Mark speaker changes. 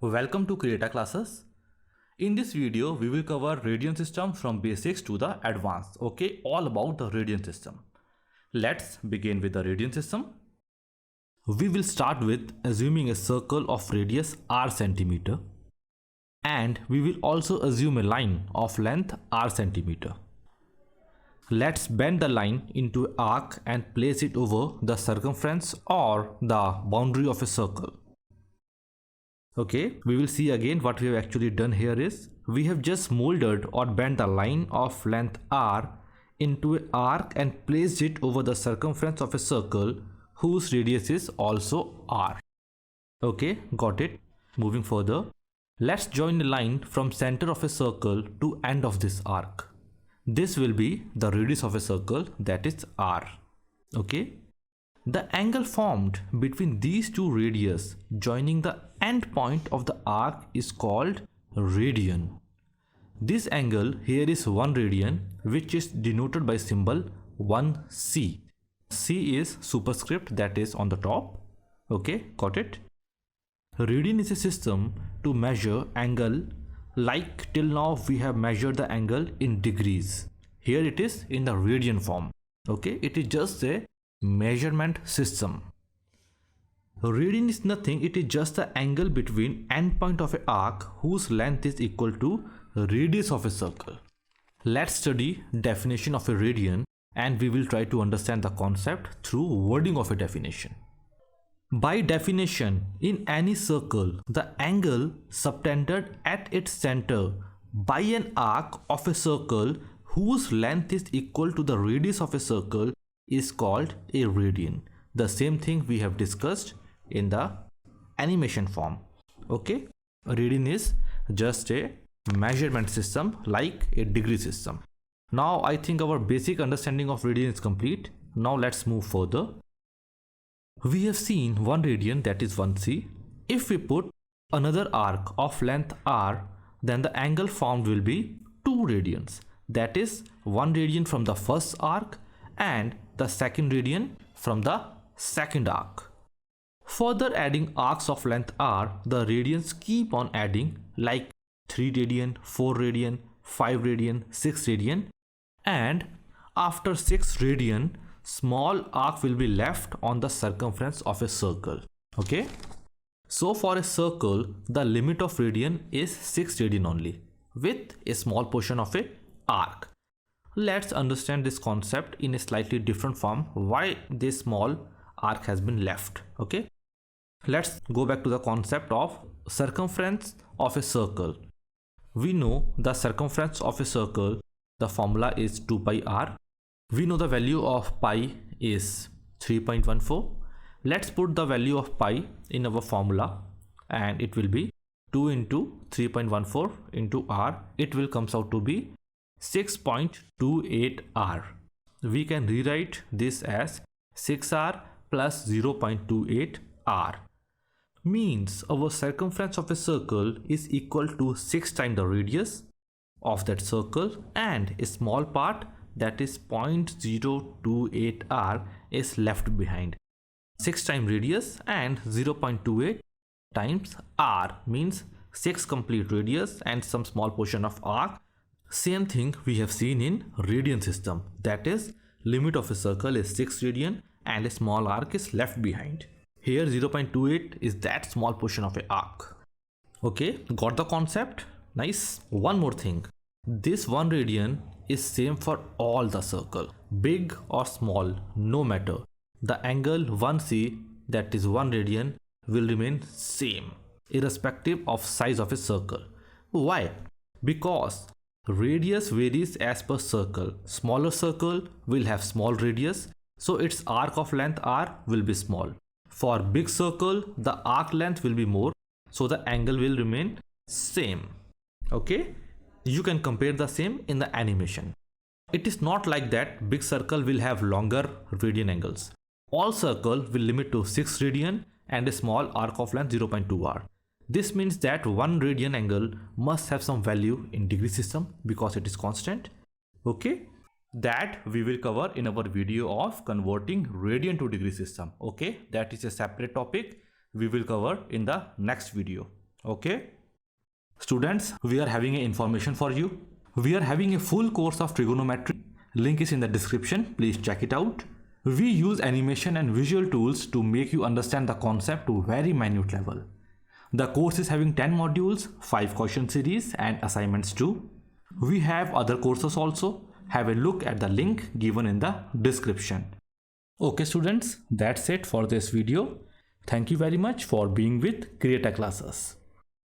Speaker 1: Welcome to Creata classes. In this video, we will cover radian system from basics to the advanced. Okay, all about the radian system. Let's begin with the radian system. We will start with assuming a circle of radius r centimeter, and we will also assume a line of length r centimeter. Let's bend the line into an arc and place it over the circumference or the boundary of a circle. Okay, we will see again what we have actually done here is we have just molded or bent the line of length r into an arc and placed it over the circumference of a circle whose radius is also r. Okay, got it. Moving further, let's join a line from center of a circle to end of this arc. This will be the radius of a circle, that is r. Okay. The angle formed between these two radius joining the end point of the arc is called radian. This angle here is 1 radian, which is denoted by symbol 1c. C is superscript, that is on the top. Okay, got it? Radian is a system to measure angle. Like till now we have measured the angle in degrees. Here it is in the radian form. Okay, it is just a measurement system. Radian is nothing, it is just the angle between endpoint of an arc whose length is equal to radius of a circle. Let's study definition of a radian and we will try to understand the concept through wording of a definition. By definition, in any circle, the angle subtended at its center by an arc of a circle whose length is equal to the radius of a circle is called a radian. The same thing we have discussed in the animation form. Okay, a radian is just a measurement system like a degree system. Now I think our basic understanding of radian is complete. Now let's move further. We have seen 1 radian, that is 1c. If we put another arc of length r, then the angle formed will be 2 radians, that is 1 radian from the first arc and the second radian from the second arc. Further adding arcs of length r, the radians keep on adding like 3 radian, 4 radian, 5 radian, 6 radian, and after 6 radian, small arc will be left on the circumference of a circle. Okay, so for a circle the limit of radian is 6 radian only with a small portion of a arc. Let's understand this concept in a slightly different form, why this small arc has been left. Okay, let's go back to the concept of circumference of a circle. We know the circumference of a circle, the formula is 2 pi r. We know the value of pi is 3.14. Let's put the value of pi in our formula and it will be 2 into 3.14 into r. It will comes out to be 6.28 r. We can rewrite this as 6r plus 0.28 r. Means our circumference of a circle is equal to 6 times the radius of that circle, and a small part, that is 0.028 r, is left behind. 6 times radius and 0.28 times r means 6 complete radius and some small portion of arc. Same thing we have seen in radian system, that is limit of a circle is 6 radian and a small arc is left behind. Here 0.28 is that small portion of a arc. Okay, got the concept? Nice. One more thing, this 1 radian is same for all the circle, big or small, no matter. The angle 1c, that is 1 radian, will remain same irrespective of size of a circle. Why? Because radius varies as per circle. Smaller circle will have small radius, so its arc of length r will be small. For big circle, the arc length will be more, so the angle will remain same. Okay, you can compare the same in the animation. It is not like that big circle will have longer radian angles. All circle will limit to 6 radian and a small arc of length 0.2 r. This means that 1 radian angle must have some value in degree system because it is constant. Okay, that we will cover in our video of converting radian to degree system. Okay, that is a separate topic we will cover in the next video. Okay. Students, we are having information for you. We are having a full course of trigonometry. Link is in the description. Please check it out. We use animation and visual tools to make you understand the concept to very minute level. The course is having 10 modules, 5 question series and assignments too. We have other courses also. Have a look at the link given in the description. Okay students, that's it for this video. Thank you very much for being with Create A Classes.